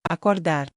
Acordar.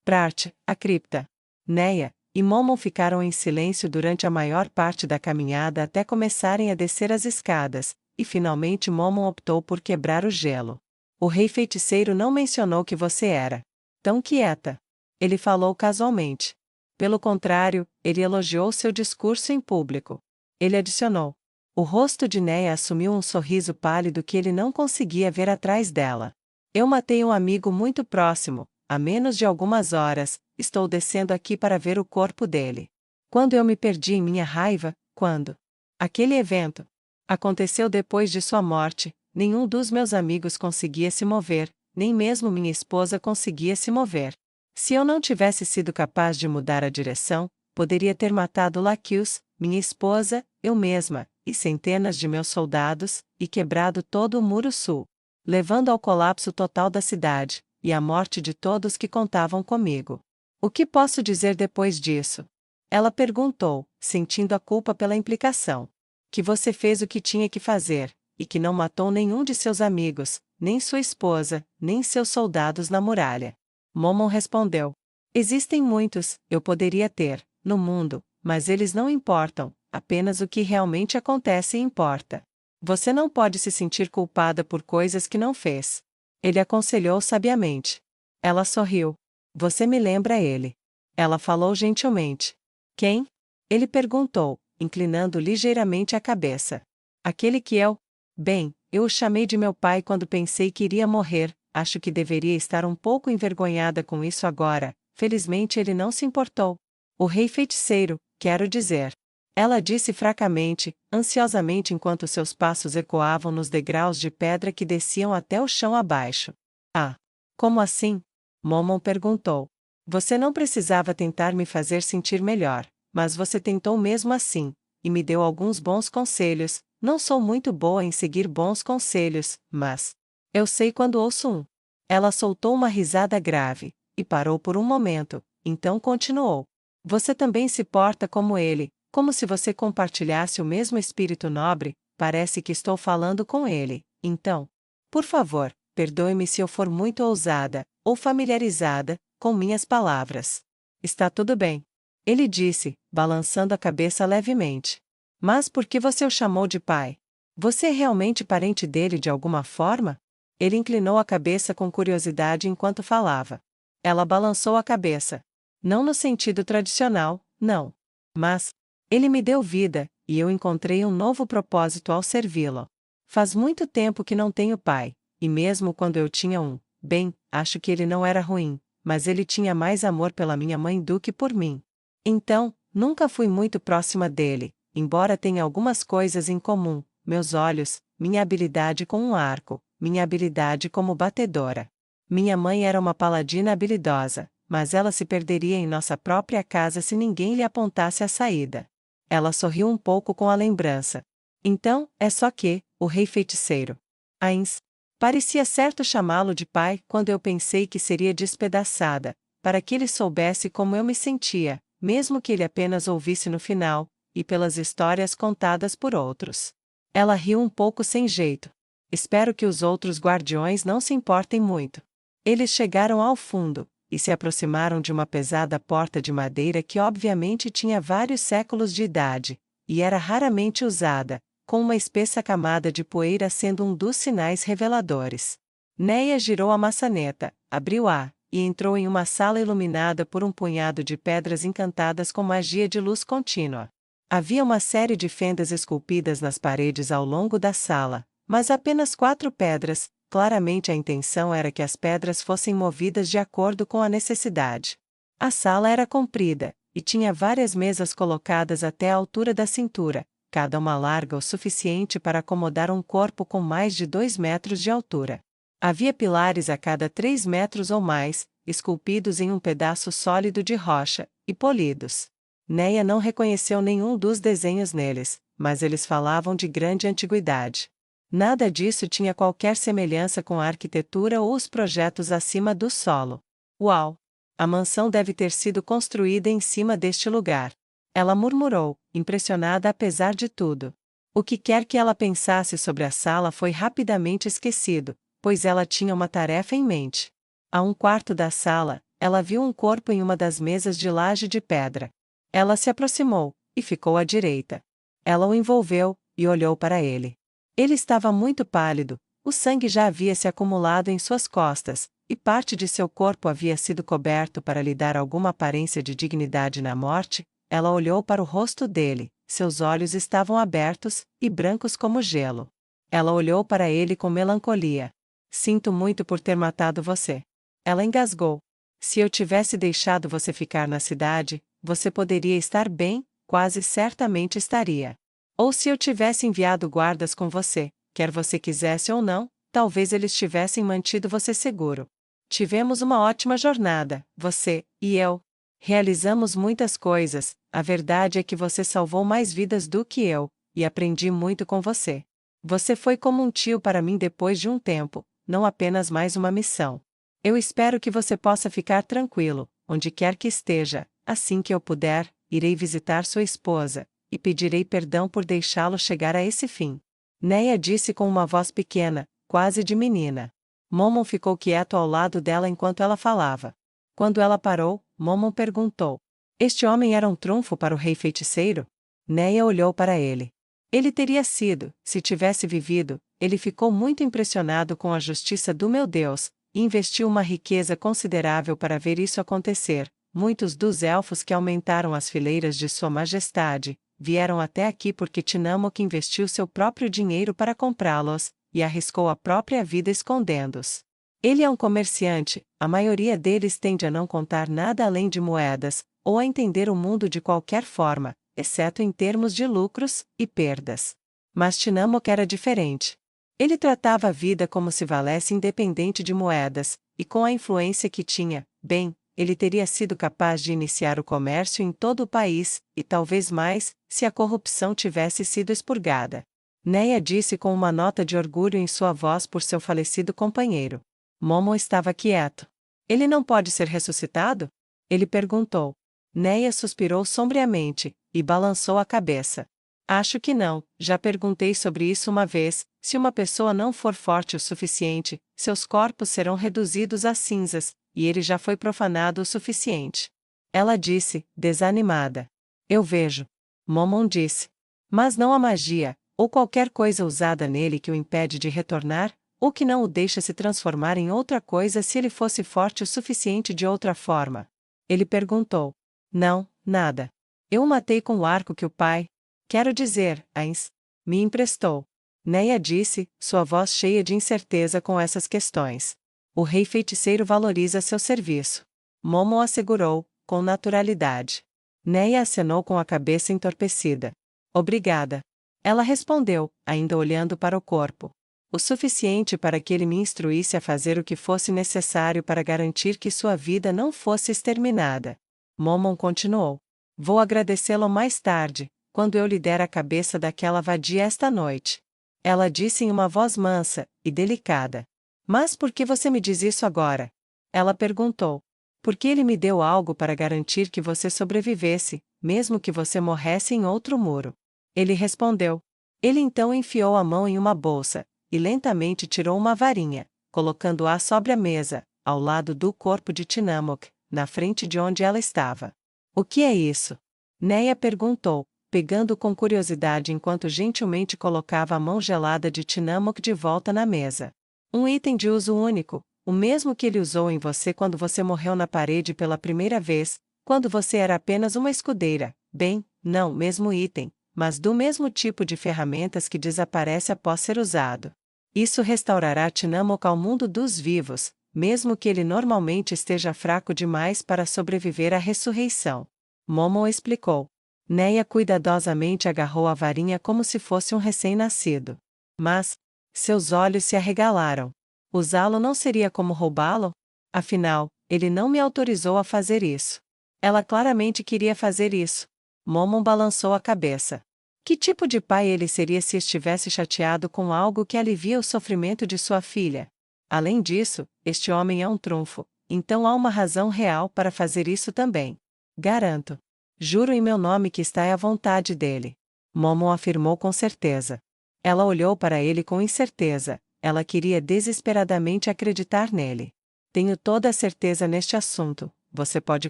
Prart, a cripta. Neia e Momon ficaram em silêncio durante a maior parte da caminhada até começarem a descer as escadas, e finalmente Momon optou por quebrar o gelo. O rei feiticeiro não mencionou que você era tão quieta. Ele falou casualmente. Pelo contrário, ele elogiou seu discurso em público. Ele adicionou. O rosto de Neia assumiu um sorriso pálido que ele não conseguia ver atrás dela. Eu matei um amigo muito próximo, há menos de algumas horas, estou descendo aqui para ver o corpo dele. Quando eu me perdi em minha raiva, quando aquele evento aconteceu depois de sua morte, nenhum dos meus amigos conseguia se mover, nem mesmo minha esposa conseguia se mover. Se eu não tivesse sido capaz de mudar a direção, poderia ter matado Laquius, minha esposa, eu mesma, e centenas de meus soldados, e quebrado todo o muro sul, levando ao colapso total da cidade, e à morte de todos que contavam comigo. O que posso dizer depois disso? Ela perguntou, sentindo a culpa pela implicação. Que você fez o que tinha que fazer, e que não matou nenhum de seus amigos, nem sua esposa, nem seus soldados na muralha. Momon respondeu. Existem muitos, eu poderia ter, no mundo, mas eles não importam, apenas o que realmente acontece importa. Você não pode se sentir culpada por coisas que não fez. Ele aconselhou sabiamente. Ela sorriu. Você me lembra ele. Ela falou gentilmente. Quem? Ele perguntou, inclinando ligeiramente a cabeça. Aquele que eu... Bem, eu o chamei de meu pai quando pensei que iria morrer, acho que deveria estar um pouco envergonhada com isso agora, felizmente ele não se importou. O rei feiticeiro, quero dizer. Ela disse fracamente, ansiosamente enquanto seus passos ecoavam nos degraus de pedra que desciam até o chão abaixo. Ah! Como assim? Momon perguntou. Você não precisava tentar me fazer sentir melhor, mas você tentou mesmo assim, e me deu alguns bons conselhos. Não sou muito boa em seguir bons conselhos, mas eu sei quando ouço um. Ela soltou uma risada grave, e parou por um momento, então continuou. Você também se porta como ele, como se você compartilhasse o mesmo espírito nobre, parece que estou falando com ele, então. Por favor, perdoe-me se eu for muito ousada, ou familiarizada, com minhas palavras. Está tudo bem. Ele disse, balançando a cabeça levemente. Mas por que você o chamou de pai? Você é realmente parente dele de alguma forma? Ele inclinou a cabeça com curiosidade enquanto falava. Ela balançou a cabeça. Não no sentido tradicional, não. Mas, ele me deu vida, e eu encontrei um novo propósito ao servi-lo. Faz muito tempo que não tenho pai, e mesmo quando eu tinha um, bem, acho que ele não era ruim, mas ele tinha mais amor pela minha mãe do que por mim. Então, nunca fui muito próxima dele, embora tenha algumas coisas em comum, meus olhos, minha habilidade com um arco, minha habilidade como batedora. Minha mãe era uma paladina habilidosa, mas ela se perderia em nossa própria casa se ninguém lhe apontasse a saída. Ela sorriu um pouco com a lembrança. Então, é só que, o rei feiticeiro. Ainz. Parecia certo chamá-lo de pai quando eu pensei que seria despedaçada, para que ele soubesse como eu me sentia, mesmo que ele apenas ouvisse no final, e pelas histórias contadas por outros. Ela riu um pouco sem jeito. Espero que os outros guardiões não se importem muito. Eles chegaram ao fundo, e se aproximaram de uma pesada porta de madeira que obviamente tinha vários séculos de idade, e era raramente usada, com uma espessa camada de poeira sendo um dos sinais reveladores. Neia girou a maçaneta, abriu-a, e entrou em uma sala iluminada por um punhado de pedras encantadas com magia de luz contínua. Havia uma série de fendas esculpidas nas paredes ao longo da sala, mas apenas 4 pedras. Claramente a intenção era que as pedras fossem movidas de acordo com a necessidade. A sala era comprida, e tinha várias mesas colocadas até a altura da cintura, cada uma larga o suficiente para acomodar um corpo com mais de 2 metros de altura. Havia pilares a cada 3 metros ou mais, esculpidos em um pedaço sólido de rocha, e polidos. Neia não reconheceu nenhum dos desenhos neles, mas eles falavam de grande antiguidade. Nada disso tinha qualquer semelhança com a arquitetura ou os projetos acima do solo. Uau! A mansão deve ter sido construída em cima deste lugar. Ela murmurou, impressionada apesar de tudo. O que quer que ela pensasse sobre a sala foi rapidamente esquecido, pois ela tinha uma tarefa em mente. A um quarto da sala, ela viu um corpo em uma das mesas de laje de pedra. Ela se aproximou, e ficou à direita. Ela o envolveu, e olhou para ele. Ele estava muito pálido, o sangue já havia se acumulado em suas costas, e parte de seu corpo havia sido coberto para lhe dar alguma aparência de dignidade na morte. Ela olhou para o rosto dele, seus olhos estavam abertos, e brancos como gelo. Ela olhou para ele com melancolia. Sinto muito por ter matado você. Ela engasgou. Se eu tivesse deixado você ficar na cidade, você poderia estar bem, quase certamente estaria. Ou se eu tivesse enviado guardas com você, quer você quisesse ou não, talvez eles tivessem mantido você seguro. Tivemos uma ótima jornada, você e eu. Realizamos muitas coisas, a verdade é que você salvou mais vidas do que eu, e aprendi muito com você. Você foi como um tio para mim depois de um tempo, não apenas mais uma missão. Eu espero que você possa ficar tranquilo, onde quer que esteja, assim que eu puder, irei visitar sua esposa, e pedirei perdão por deixá-lo chegar a esse fim. Neia disse com uma voz pequena, quase de menina. Momon ficou quieto ao lado dela enquanto ela falava. Quando ela parou, Momon perguntou: este homem era um trunfo para o rei feiticeiro? Neia olhou para ele. Ele teria sido, se tivesse vivido. Ele ficou muito impressionado com a justiça do meu Deus, e investiu uma riqueza considerável para ver isso acontecer. Muitos dos elfos que aumentaram as fileiras de Sua Majestade vieram até aqui porque Tinamok investiu seu próprio dinheiro para comprá-los, e arriscou a própria vida escondendo-os. Ele é um comerciante, a maioria deles tende a não contar nada além de moedas, ou a entender o mundo de qualquer forma, exceto em termos de lucros e perdas. Mas Tinamok era diferente. Ele tratava a vida como se valesse independente de moedas, e com a influência que tinha, bem, ele teria sido capaz de iniciar o comércio em todo o país, e talvez mais, se a corrupção tivesse sido expurgada. Neia disse com uma nota de orgulho em sua voz por seu falecido companheiro. Momon estava quieto. Ele não pode ser ressuscitado? Ele perguntou. Neia suspirou sombriamente, e balançou a cabeça. Acho que não, já perguntei sobre isso uma vez. Se uma pessoa não for forte o suficiente, seus corpos serão reduzidos a cinzas, e ele já foi profanado o suficiente. Ela disse, desanimada. Eu vejo. Momon disse. Mas não a magia, ou qualquer coisa usada nele que o impede de retornar, ou que não o deixa se transformar em outra coisa se ele fosse forte o suficiente de outra forma. Ele perguntou. Não, nada. Eu o matei com o arco que o pai, quero dizer, Ainz, me emprestou. Neia disse, sua voz cheia de incerteza com essas questões. O rei feiticeiro valoriza seu serviço. Momon assegurou, com naturalidade. Neia acenou com a cabeça entorpecida. Obrigada. Ela respondeu, ainda olhando para o corpo. O suficiente para que ele me instruísse a fazer o que fosse necessário para garantir que sua vida não fosse exterminada. Momon continuou. Vou agradecê-lo mais tarde, quando eu lhe der a cabeça daquela vadia esta noite. Ela disse em uma voz mansa e delicada. Mas por que você me diz isso agora? Ela perguntou. Porque ele me deu algo para garantir que você sobrevivesse, mesmo que você morresse em outro muro. Ele respondeu. Ele então enfiou a mão em uma bolsa, e lentamente tirou uma varinha, colocando-a sobre a mesa, ao lado do corpo de Tinamok, na frente de onde ela estava. O que é isso? Neia perguntou, pegando com curiosidade enquanto gentilmente colocava a mão gelada de Tinamok de volta na mesa. Um item de uso único, o mesmo que ele usou em você quando você morreu na parede pela primeira vez, quando você era apenas uma escudeira. Bem, não mesmo item, mas do mesmo tipo de ferramentas que desaparece após ser usado. Isso restaurará Tinamok ao mundo dos vivos, mesmo que ele normalmente esteja fraco demais para sobreviver à ressurreição. Momon explicou. Neia cuidadosamente agarrou a varinha como se fosse um recém-nascido. Mas, seus olhos se arregalaram. Usá-lo não seria como roubá-lo? Afinal, ele não me autorizou a fazer isso. Ela claramente queria fazer isso. Momon balançou a cabeça. Que tipo de pai ele seria se estivesse chateado com algo que alivia o sofrimento de sua filha? Além disso, este homem é um trunfo, então há uma razão real para fazer isso também. Garanto. Juro em meu nome que está à vontade dele. Momon afirmou com certeza. Ela olhou para ele com incerteza, ela queria desesperadamente acreditar nele. Tenho toda a certeza neste assunto, você pode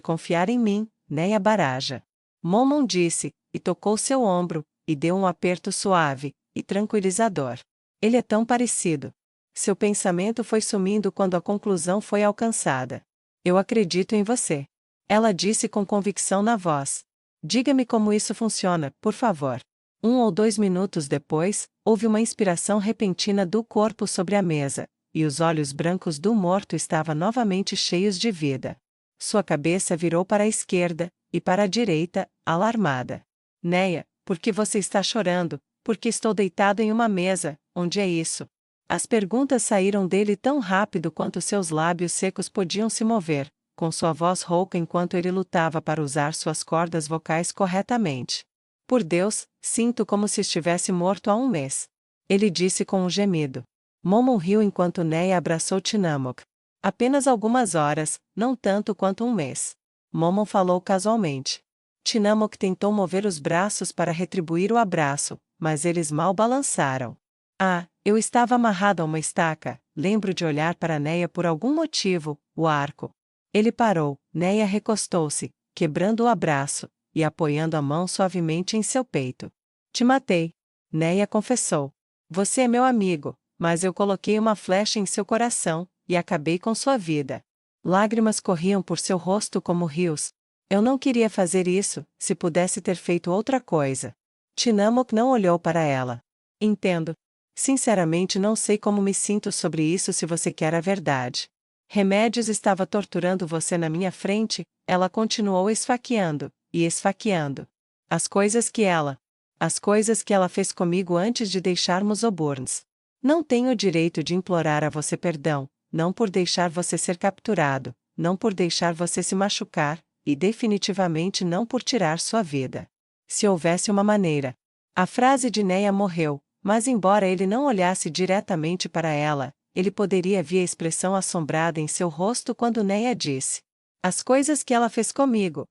confiar em mim, Neia Baraja. Momon disse, e tocou seu ombro, e deu um aperto suave e tranquilizador. Ele é tão parecido. Seu pensamento foi sumindo quando a conclusão foi alcançada. Eu acredito em você. Ela disse com convicção na voz. Diga-me como isso funciona, por favor. 1 ou 2 minutos depois, houve uma inspiração repentina do corpo sobre a mesa, e os olhos brancos do morto estavam novamente cheios de vida. Sua cabeça virou para a esquerda, e para a direita, alarmada. Neia, por que você está chorando? Porque estou deitado em uma mesa, onde é isso? As perguntas saíram dele tão rápido quanto seus lábios secos podiam se mover, com sua voz rouca enquanto ele lutava para usar suas cordas vocais corretamente. Por Deus, sinto como se estivesse morto há um mês. Ele disse com um gemido. Momon riu enquanto Neia abraçou Tinamok. Apenas algumas horas, não tanto quanto um mês. Momon falou casualmente. Tinamok tentou mover os braços para retribuir o abraço, mas eles mal balançaram. Ah, eu estava amarrado a uma estaca, lembro de olhar para Neia por algum motivo, o arco. Ele parou, Neia recostou-se, quebrando o abraço, e apoiando a mão suavemente em seu peito. Te matei. Neia confessou. Você é meu amigo, mas eu coloquei uma flecha em seu coração, e acabei com sua vida. Lágrimas corriam por seu rosto como rios. Eu não queria fazer isso, se pudesse ter feito outra coisa. Tinamok não olhou para ela. Entendo. Sinceramente não sei como me sinto sobre isso se você quer a verdade. Remédios estava torturando você na minha frente, ela continuou esfaqueando, e esfaqueando. As coisas que ela fez comigo antes de deixarmos Oburns. Não tenho o direito de implorar a você perdão, não por deixar você ser capturado, não por deixar você se machucar, e definitivamente não por tirar sua vida. Se houvesse uma maneira. A frase de Neia morreu, mas embora ele não olhasse diretamente para ela, ele poderia ver a expressão assombrada em seu rosto quando Neia disse: as coisas que ela fez comigo.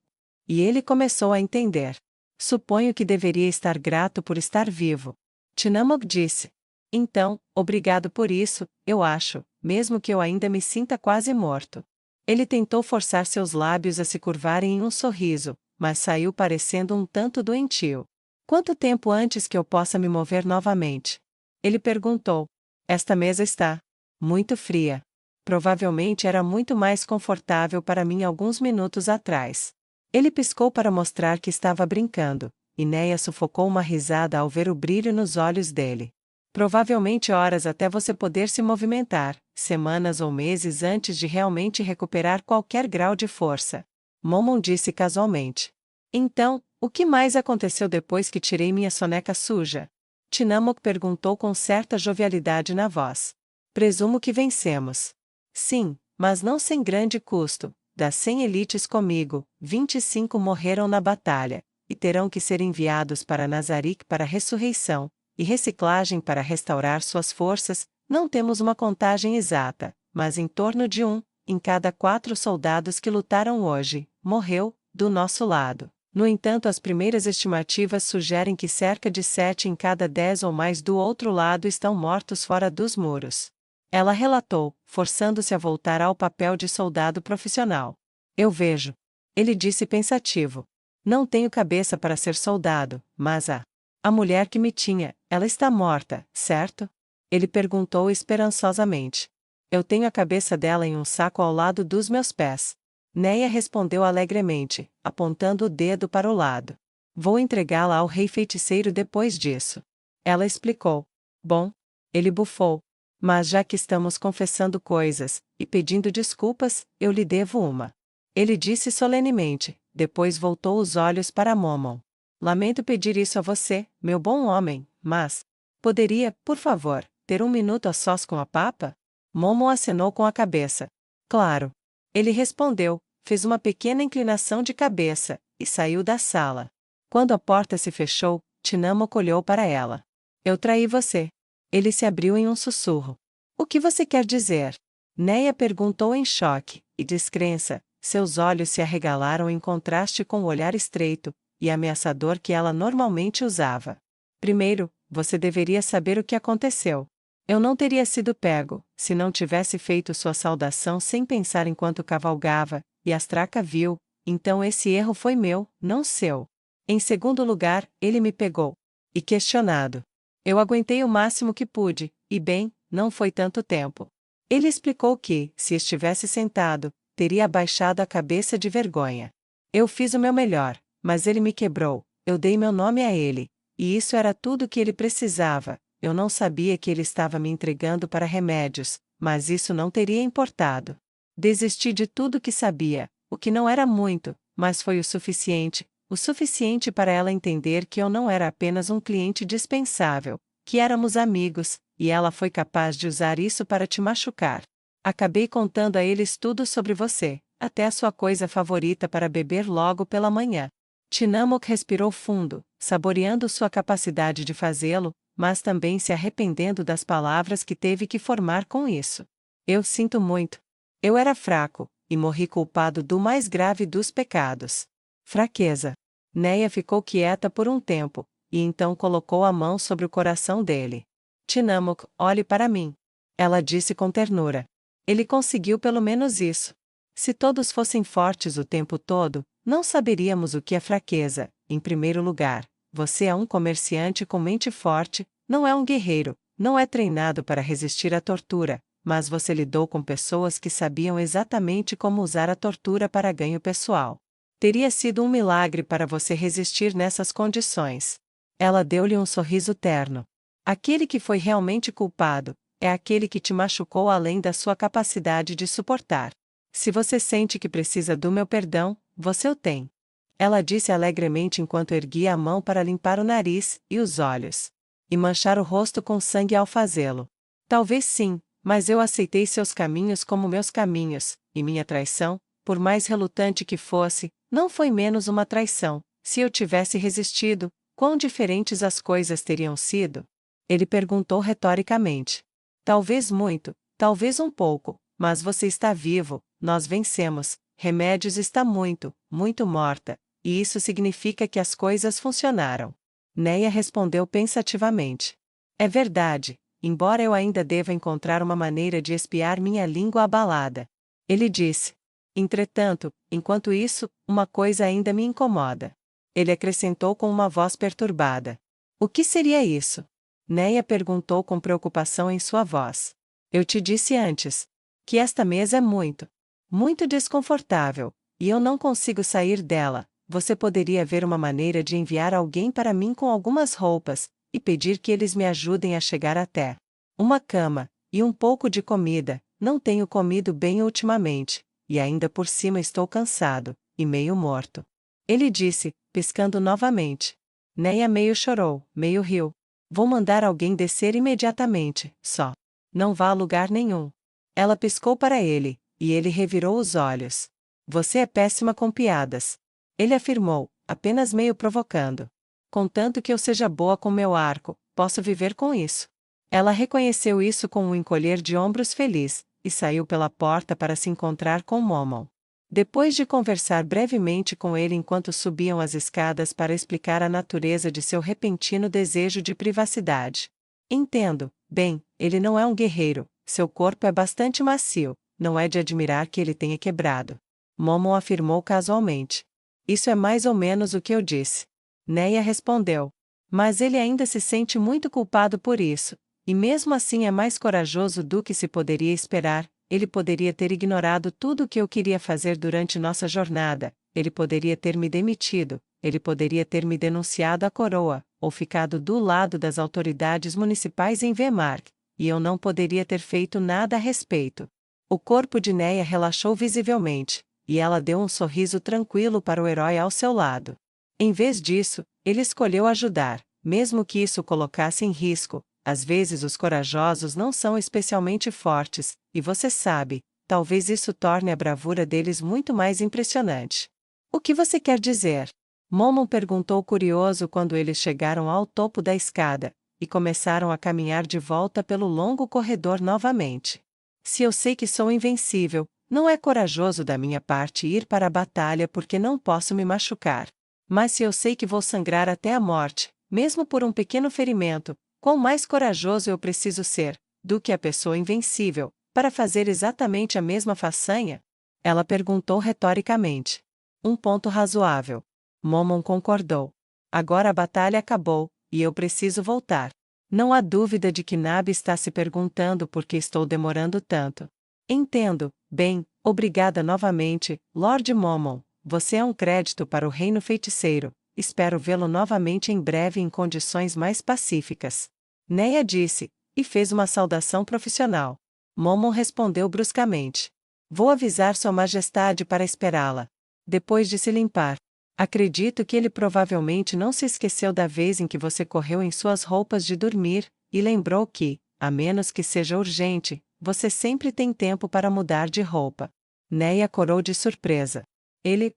E ele começou a entender. Suponho que deveria estar grato por estar vivo. Tinamok disse. Então, obrigado por isso, eu acho, mesmo que eu ainda me sinta quase morto. Ele tentou forçar seus lábios a se curvarem em um sorriso, mas saiu parecendo um tanto doentio. Quanto tempo antes que eu possa me mover novamente? Ele perguntou. Esta mesa está muito fria. Provavelmente era muito mais confortável para mim alguns minutos atrás. Ele piscou para mostrar que estava brincando, e Neia sufocou uma risada ao ver o brilho nos olhos dele. Provavelmente horas até você poder se movimentar, semanas ou meses antes de realmente recuperar qualquer grau de força. Momon disse casualmente. Então, o que mais aconteceu depois que tirei minha soneca suja? Tinamok perguntou com certa jovialidade na voz. Presumo que vencemos. Sim, mas não sem grande custo. Das 100 elites comigo, 25 morreram na batalha, e terão que ser enviados para Nazarick para ressurreição e reciclagem para restaurar suas forças. Não temos uma contagem exata, mas em torno de em cada 4 soldados que lutaram hoje, morreu, do nosso lado. No entanto, as primeiras estimativas sugerem que cerca de 7 em cada 10 ou mais do outro lado estão mortos fora dos muros. Ela relatou, forçando-se a voltar ao papel de soldado profissional. Eu vejo. Ele disse pensativo. Não tenho cabeça para ser soldado, mas a mulher que me tinha, ela está morta, certo? Ele perguntou esperançosamente. Eu tenho a cabeça dela em um saco ao lado dos meus pés. Neia respondeu alegremente, apontando o dedo para o lado. Vou entregá-la ao rei feiticeiro depois disso. Ela explicou. Bom. Ele bufou. Mas já que estamos confessando coisas, e pedindo desculpas, eu lhe devo uma. Ele disse solenemente, depois voltou os olhos para Momon. Lamento pedir isso a você, meu bom homem, mas... poderia, por favor, ter um minuto a sós com a papa? Momon acenou com a cabeça. Claro. Ele respondeu, fez uma pequena inclinação de cabeça, e saiu da sala. Quando a porta se fechou, Tinamok olhou para ela. Eu traí você. Ele se abriu em um sussurro. O que você quer dizer? Neia perguntou em choque e descrença. Seus olhos se arregalaram em contraste com o olhar estreito e ameaçador que ela normalmente usava. Primeiro, você deveria saber o que aconteceu. Eu não teria sido pego, se não tivesse feito sua saudação sem pensar enquanto cavalgava, e a Straca viu, então esse erro foi meu, não seu. Em segundo lugar, ele me pegou. E questionado. Eu aguentei o máximo que pude, e bem, não foi tanto tempo. Ele explicou que, se estivesse sentado, teria abaixado a cabeça de vergonha. Eu fiz o meu melhor, mas ele me quebrou, eu dei meu nome a ele, e isso era tudo que ele precisava. Eu não sabia que ele estava me entregando para remédios, mas isso não teria importado. Desisti de tudo que sabia, o que não era muito, mas foi o suficiente para ela entender que eu não era apenas um cliente dispensável, que éramos amigos, e ela foi capaz de usar isso para te machucar. Acabei contando a eles tudo sobre você, até a sua coisa favorita para beber logo pela manhã. Tinamok respirou fundo, saboreando sua capacidade de fazê-lo, mas também se arrependendo das palavras que teve que formar com isso. Eu sinto muito. Eu era fraco, e morri culpado do mais grave dos pecados. Fraqueza. Neia ficou quieta por um tempo, e então colocou a mão sobre o coração dele. Tinamok, olhe para mim. Ela disse com ternura. Ele conseguiu pelo menos isso. Se todos fossem fortes o tempo todo, não saberíamos o que é fraqueza. Em primeiro lugar, você é um comerciante com mente forte, não é um guerreiro, não é treinado para resistir à tortura, mas você lidou com pessoas que sabiam exatamente como usar a tortura para ganho pessoal. Teria sido um milagre para você resistir nessas condições. Ela deu-lhe um sorriso terno. Aquele que foi realmente culpado é aquele que te machucou além da sua capacidade de suportar. Se você sente que precisa do meu perdão, você o tem. Ela disse alegremente enquanto erguia a mão para limpar o nariz e os olhos. E manchar o rosto com sangue ao fazê-lo. Talvez sim, mas eu aceitei seus caminhos como meus caminhos, e minha traição, por mais relutante que fosse, não foi menos uma traição. Se eu tivesse resistido, quão diferentes as coisas teriam sido? Ele perguntou retoricamente. Talvez muito, talvez um pouco, mas você está vivo, nós vencemos, Remédios está muito, muito morta, e isso significa que as coisas funcionaram. Neia respondeu pensativamente. É verdade, embora eu ainda deva encontrar uma maneira de espiar minha língua abalada. Ele disse. Entretanto, enquanto isso, uma coisa ainda me incomoda. Ele acrescentou com uma voz perturbada. O que seria isso? Neia perguntou com preocupação em sua voz. Eu te disse antes que esta mesa é muito desconfortável, e eu não consigo sair dela. Você poderia ver uma maneira de enviar alguém para mim com algumas roupas, e pedir que eles me ajudem a chegar até uma cama, e um pouco de comida. Não tenho comido bem ultimamente, e ainda por cima estou cansado, e meio morto. Ele disse, piscando novamente. Neia meio chorou, meio riu. Vou mandar alguém descer imediatamente, só. Não vá a lugar nenhum. Ela piscou para ele, e ele revirou os olhos. Você é péssima com piadas. Ele afirmou, apenas meio provocando. Contanto que eu seja boa com meu arco, posso viver com isso. Ela reconheceu isso com um encolher de ombros feliz, e saiu pela porta para se encontrar com Momon. Depois de conversar brevemente com ele enquanto subiam as escadas para explicar a natureza de seu repentino desejo de privacidade. Entendo, bem, ele não é um guerreiro, seu corpo é bastante macio, não é de admirar que ele tenha quebrado. Momon afirmou casualmente. Isso é mais ou menos o que eu disse. Neia respondeu. Mas ele ainda se sente muito culpado por isso, e mesmo assim é mais corajoso do que se poderia esperar. Ele poderia ter ignorado tudo o que eu queria fazer durante nossa jornada, ele poderia ter me demitido, ele poderia ter me denunciado à coroa, ou ficado do lado das autoridades municipais em Vemark, e eu não poderia ter feito nada a respeito. O corpo de Neia relaxou visivelmente, e ela deu um sorriso tranquilo para o herói ao seu lado. Em vez disso, ele escolheu ajudar, mesmo que isso o colocasse em risco. Às vezes os corajosos não são especialmente fortes, e você sabe, talvez isso torne a bravura deles muito mais impressionante. O que você quer dizer? Momon perguntou curioso quando eles chegaram ao topo da escada, e começaram a caminhar de volta pelo longo corredor novamente. Se eu sei que sou invencível, não é corajoso da minha parte ir para a batalha porque não posso me machucar. Mas se eu sei que vou sangrar até a morte, mesmo por um pequeno ferimento, quão mais corajoso eu preciso ser? do que a pessoa invencível, para fazer exatamente a mesma façanha? Ela perguntou retoricamente. Um ponto razoável. Momon concordou. Agora a batalha acabou, e eu preciso voltar. Não há dúvida de que Nabi está se perguntando por que estou demorando tanto. Entendo. Bem, obrigada novamente, Lord Momon. Você é um crédito para o reino feiticeiro. Espero vê-lo novamente em breve em condições mais pacíficas. Neia disse, e fez uma saudação profissional. Momon respondeu bruscamente. Vou avisar Sua Majestade para esperá-la. Depois de se limpar. Acredito que ele provavelmente não se esqueceu da vez em que você correu em suas roupas de dormir, e lembrou que, a menos que seja urgente, você sempre tem tempo para mudar de roupa. Neia corou de surpresa. Ele,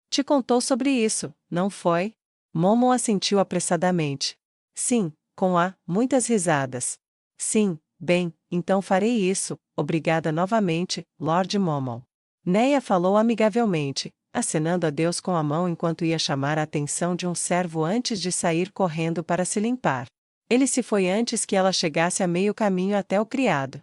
te contou sobre isso, não foi? Momon assentiu apressadamente. Sim, com muitas risadas. Sim, bem, então farei isso, obrigada novamente, Lord Momon. Neia falou amigavelmente, acenando a Deus com a mão enquanto ia chamar a atenção de um servo antes de sair correndo para se limpar. Ele se foi antes que ela chegasse a meio caminho até o criado.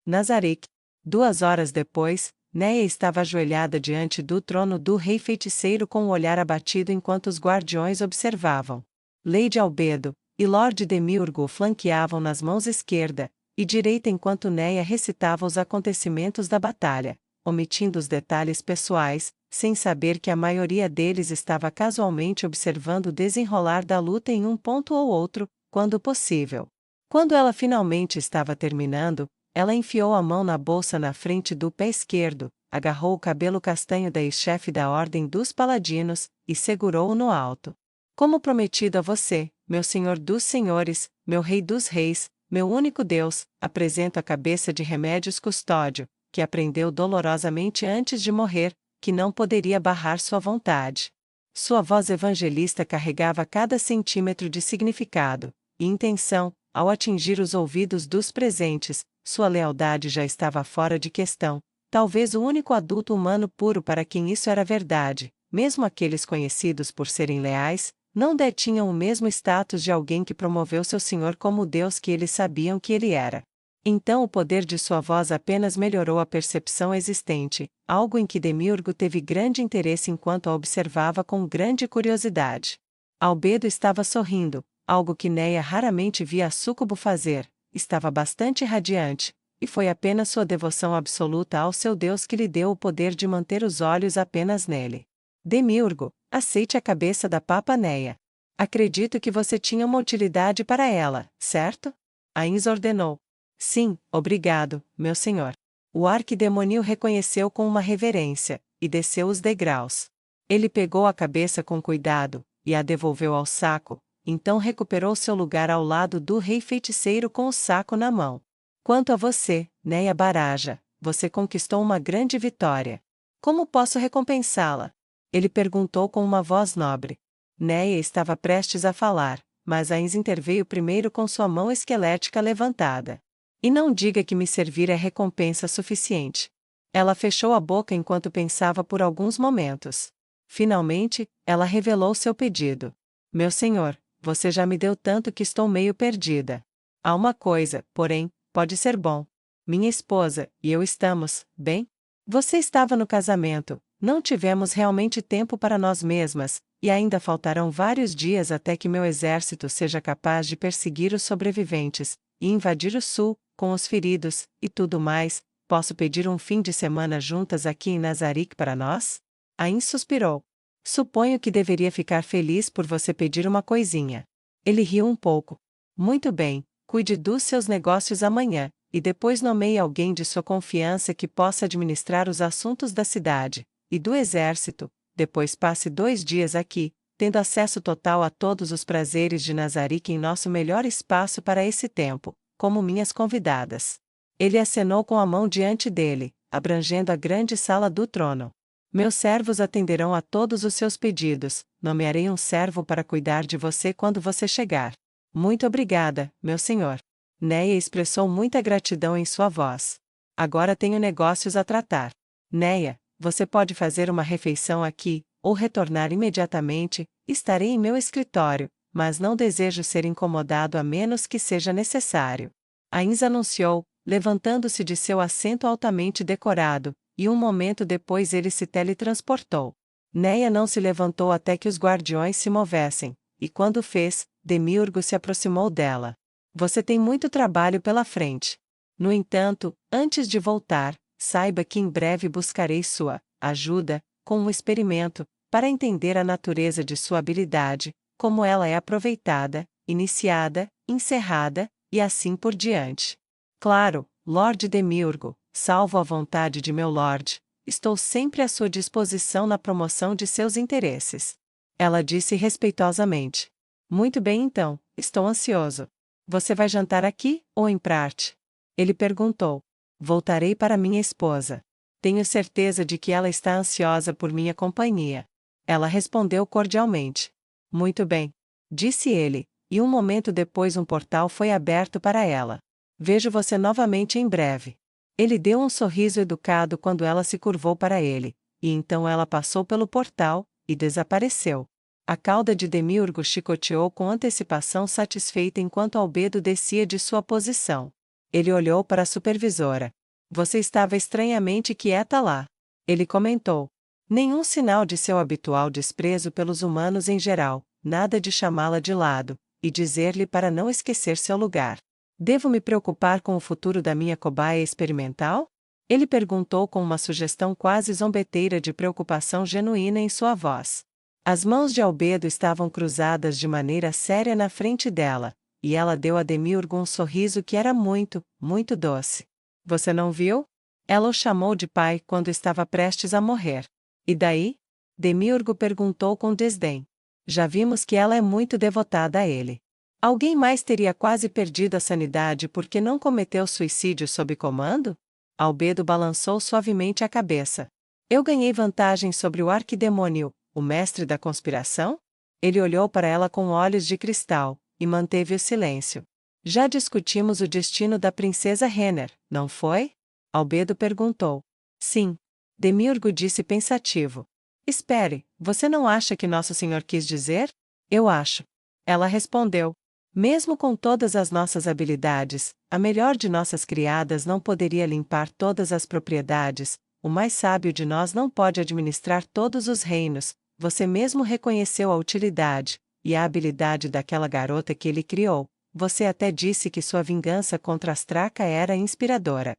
Nazarick. 2 horas depois, Neia estava ajoelhada diante do trono do rei feiticeiro com o olhar abatido enquanto os guardiões observavam. Lady Albedo e Lord Demiurgo flanqueavam nas mãos esquerda e direita enquanto Neia recitava os acontecimentos da batalha, omitindo os detalhes pessoais, sem saber que a maioria deles estava casualmente observando o desenrolar da luta em um ponto ou outro, quando possível. Quando ela finalmente estava terminando, ela enfiou a mão na bolsa na frente do pé esquerdo, agarrou o cabelo castanho da ex-chefe da Ordem dos Paladinos, e segurou-o no alto. Como prometido a você, meu senhor dos senhores, meu rei dos reis, meu único Deus, apresento a cabeça de Remédios Custódio, que aprendeu dolorosamente antes de morrer, que não poderia barrar sua vontade. Sua voz evangelista carregava cada centímetro de significado e intenção, ao atingir os ouvidos dos presentes. Sua lealdade já estava fora de questão, talvez o único adulto humano puro para quem isso era verdade, mesmo aqueles conhecidos por serem leais, não detinham o mesmo status de alguém que promoveu seu senhor como o Deus que eles sabiam que ele era. Então o poder de sua voz apenas melhorou a percepção existente, algo em que Demiurgo teve grande interesse enquanto a observava com grande curiosidade. Albedo estava sorrindo, algo que Neia raramente via a súcubo fazer. Estava bastante radiante, e foi apenas sua devoção absoluta ao seu Deus que lhe deu o poder de manter os olhos apenas nele. Demiurgo, aceite a cabeça da Papa Neia. Acredito que você tinha uma utilidade para ela, certo? Ainz ordenou. Sim, obrigado, meu senhor. O arquidemônio reconheceu com uma reverência, e desceu os degraus. Ele pegou a cabeça com cuidado, e a devolveu ao saco. Então recuperou seu lugar ao lado do rei feiticeiro com o saco na mão. Quanto a você, Neia Baraja, você conquistou uma grande vitória. Como posso recompensá-la? Ele perguntou com uma voz nobre. Neia estava prestes a falar, mas Ainz interveio primeiro com sua mão esquelética levantada. E não diga que me servir é recompensa suficiente. Ela fechou a boca enquanto pensava por alguns momentos. Finalmente, ela revelou seu pedido. Meu senhor, você já me deu tanto que estou meio perdida. Há uma coisa, porém, pode ser bom. Minha esposa e eu estamos, bem? Você estava no casamento, não tivemos realmente tempo para nós mesmas, e ainda faltarão vários dias até que meu exército seja capaz de perseguir os sobreviventes, e invadir o sul, com os feridos, e tudo mais. Posso pedir um fim de semana juntas aqui em Nazarick para nós? Ainz suspirou. Suponho que deveria ficar feliz por você pedir uma coisinha. Ele riu um pouco. Muito bem, cuide dos seus negócios amanhã, e depois nomeie alguém de sua confiança que possa administrar os assuntos da cidade, e do exército. Depois passe 2 dias aqui, tendo acesso total a todos os prazeres de Nazarick em nosso melhor espaço para esse tempo, como minhas convidadas. Ele acenou com a mão diante dele, abrangendo a grande sala do trono. Meus servos atenderão a todos os seus pedidos, nomearei um servo para cuidar de você quando você chegar. Muito obrigada, meu senhor. Neia expressou muita gratidão em sua voz. Agora tenho negócios a tratar. Neia, você pode fazer uma refeição aqui, ou retornar imediatamente. Estarei em meu escritório, mas não desejo ser incomodado a menos que seja necessário. Ainz anunciou, levantando-se de seu assento altamente decorado, e um momento depois ele se teletransportou. Neia não se levantou até que os guardiões se movessem, e quando fez, Demiurgo se aproximou dela. Você tem muito trabalho pela frente. No entanto, antes de voltar, saiba que em breve buscarei sua ajuda, com um experimento, para entender a natureza de sua habilidade, como ela é aproveitada, iniciada, encerrada, e assim por diante. Claro, Lord Demiurgo, salvo a vontade de meu Lord, estou sempre à sua disposição na promoção de seus interesses. Ela disse respeitosamente. Muito bem então, estou ansioso. Você vai jantar aqui, ou em Prate? Ele perguntou. Voltarei para minha esposa. Tenho certeza de que ela está ansiosa por minha companhia. Ela respondeu cordialmente. Muito bem. Disse ele, e um momento depois um portal foi aberto para ela. Vejo você novamente em breve. Ele deu um sorriso educado quando ela se curvou para ele, e então ela passou pelo portal, e desapareceu. A cauda de Demiurgo chicoteou com antecipação satisfeita enquanto Albedo descia de sua posição. Ele olhou para a supervisora. Você estava estranhamente quieta lá. Ele comentou. Nenhum sinal de seu habitual desprezo pelos humanos em geral, nada de chamá-la de lado, e dizer-lhe para não esquecer seu lugar. Devo me preocupar com o futuro da minha cobaia experimental? Ele perguntou com uma sugestão quase zombeteira de preocupação genuína em sua voz. As mãos de Albedo estavam cruzadas de maneira séria na frente dela, e ela deu a Demiurgo um sorriso que era muito, muito doce. Você não viu? Ela o chamou de pai quando estava prestes a morrer. E daí? Demiurgo perguntou com desdém. Já vimos que ela é muito devotada a ele. Alguém mais teria quase perdido a sanidade porque não cometeu suicídio sob comando? Albedo balançou suavemente a cabeça. Eu ganhei vantagem sobre o arquidemônio, o mestre da conspiração? Ele olhou para ela com olhos de cristal, e manteve o silêncio. Já discutimos o destino da princesa Renner, não foi? Albedo perguntou. Sim. Demiurgo disse pensativo. Espere, você não acha que Nosso Senhor quis dizer? Eu acho. Ela respondeu. Mesmo com todas as nossas habilidades, a melhor de nossas criadas não poderia limpar todas as propriedades, o mais sábio de nós não pode administrar todos os reinos, você mesmo reconheceu a utilidade e a habilidade daquela garota que ele criou, você até disse que sua vingança contra Astraca era inspiradora.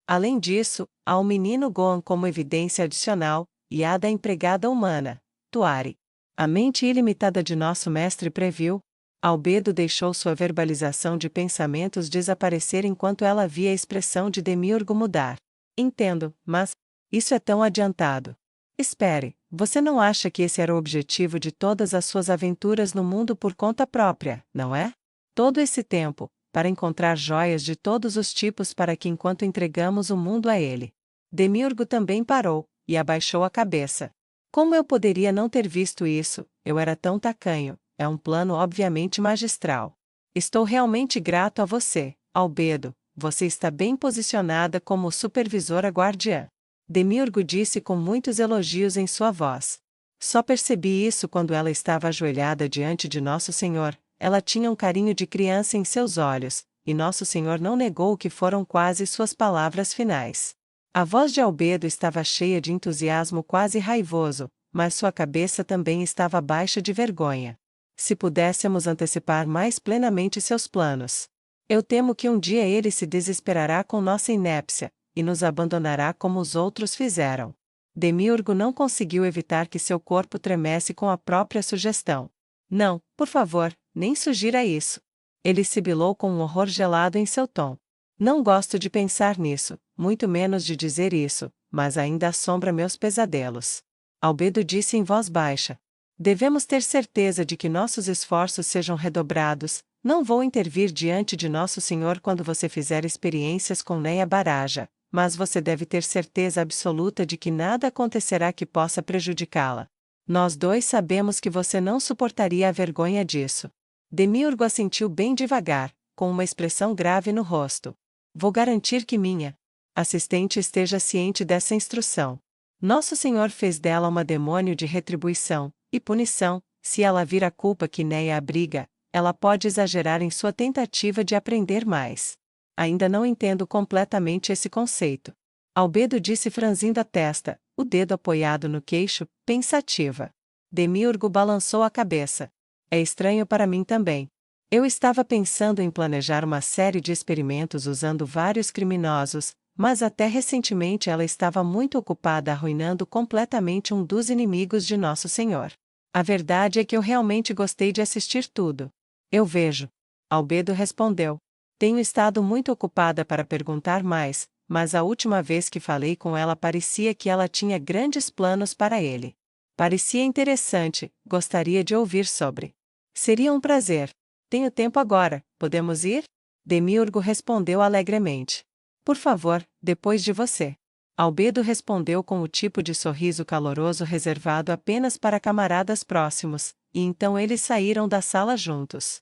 Além disso, há o menino Gohan como evidência adicional, e há da empregada humana, Tuari. A mente ilimitada de nosso mestre previu. Albedo deixou sua verbalização de pensamentos desaparecer enquanto ela via a expressão de Demiurgo mudar. Entendo, mas isso é tão adiantado. Espere, você não acha que esse era o objetivo de todas as suas aventuras no mundo por conta própria, não é? Todo esse tempo, para encontrar joias de todos os tipos para que enquanto entregamos o mundo a ele. Demiurgo também parou, e abaixou a cabeça. Como eu poderia não ter visto isso? Eu era tão tacanho. É um plano obviamente magistral. Estou realmente grato a você, Albedo, você está bem posicionada como supervisora guardiã. Demiurgo disse com muitos elogios em sua voz. Só percebi isso quando ela estava ajoelhada diante de Nosso Senhor, ela tinha um carinho de criança em seus olhos, e Nosso Senhor não negou o que foram quase suas palavras finais. A voz de Albedo estava cheia de entusiasmo quase raivoso, mas sua cabeça também estava baixa de vergonha. Se pudéssemos antecipar mais plenamente seus planos. Eu temo que um dia ele se desesperará com nossa inépcia, e nos abandonará como os outros fizeram. Demiurgo não conseguiu evitar que seu corpo tremesse com a própria sugestão. Não, por favor, nem sugira isso. Ele sibilou com um horror gelado em seu tom. Não gosto de pensar nisso, muito menos de dizer isso, mas ainda assombra meus pesadelos. Albedo disse em voz baixa. Devemos ter certeza de que nossos esforços sejam redobrados. Não vou intervir diante de Nosso Senhor quando você fizer experiências com Neia Baraja, mas você deve ter certeza absoluta de que nada acontecerá que possa prejudicá-la. Nós dois sabemos que você não suportaria a vergonha disso. Demiurgo assentiu bem devagar, com uma expressão grave no rosto. Vou garantir que minha assistente esteja ciente dessa instrução. Nosso Senhor fez dela uma demônio de retribuição e punição. Se ela vir a culpa que Neia abriga, ela pode exagerar em sua tentativa de aprender mais. Ainda não entendo completamente esse conceito. Albedo disse franzindo a testa, o dedo apoiado no queixo, pensativa. Demiurgo balançou a cabeça. É estranho para mim também. Eu estava pensando em planejar uma série de experimentos usando vários criminosos, mas até recentemente ela estava muito ocupada arruinando completamente um dos inimigos de Nosso Senhor. A verdade é que eu realmente gostei de assistir tudo. Eu vejo. Albedo respondeu. Tenho estado muito ocupada para perguntar mais, mas a última vez que falei com ela parecia que ela tinha grandes planos para ele. Parecia interessante, gostaria de ouvir sobre. Seria um prazer. Tenho tempo agora, podemos ir? Demiurgo respondeu alegremente. Por favor, depois de você. Albedo respondeu com o tipo de sorriso caloroso reservado apenas para camaradas próximos, e então eles saíram da sala juntos.